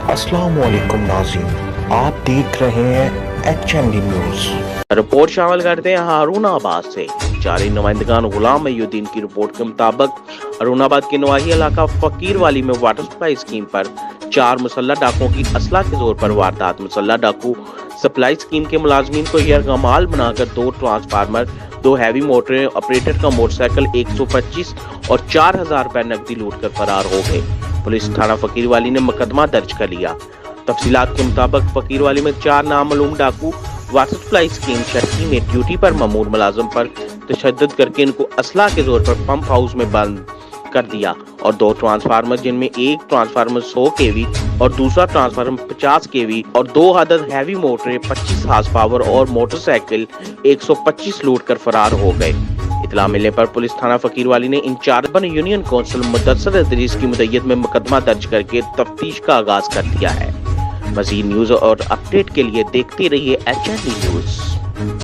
السلام علیکم ناظرین، آپ دیکھ رہے ہیں HND نیوز۔ رپورٹ شامل کرتے ہیں ہارون آباد سے۔ جاری نمائندگان غلام محی الدین کی رپورٹ کے مطابق ہارون آباد کے نواحی علاقہ فقیر والی میں واٹر سپلائی اسکیم پر 4 مسلح ڈاکوؤں کی اسلحہ کے زور پر واردات۔ مسلح ڈاکو سپلائی اسکیم کے ملازمین کو یرغمال بنا کر 2 ٹرانسفارمر، 2 ہیوی موٹریں، آپریٹر کا موٹر سائیکل 125 اور 4000 روپے نقدی لوٹ کر فرار ہو گئے۔ پولیس تھانہ فقیر والی نے مقدمہ درج کر لیا۔ تفصیلات کے مطابق فقیر والی میں 4 نامعلوم ڈاکو واٹر سپلائی اسکیم شرکی میں ڈیوٹی پر مامور ملازم پر تشدد کر کے ان کو اسلحہ کے زور پر پمپ ہاؤس میں بند کر دیا اور 2 ٹرانسفارمر، جن میں ایک ٹرانسفارمر 100 kV اور دوسرا ٹرانسفارمر 50 kV اور 2 عدد ہیوی موٹریں 25 ہارس پاور اور موٹر سائیکل 125 لوٹ کر فرار ہو گئے۔ اطلاع ملنے پر پولیس تھانہ فقیر والی نے incharge union council Mudassar Idrees کی مدعیت میں مقدمہ درج کر کے تفتیش کا آغاز کر دیا ہے۔ مزید نیوز اور اپڈیٹ کے لیے دیکھتے رہیے HND نیوز۔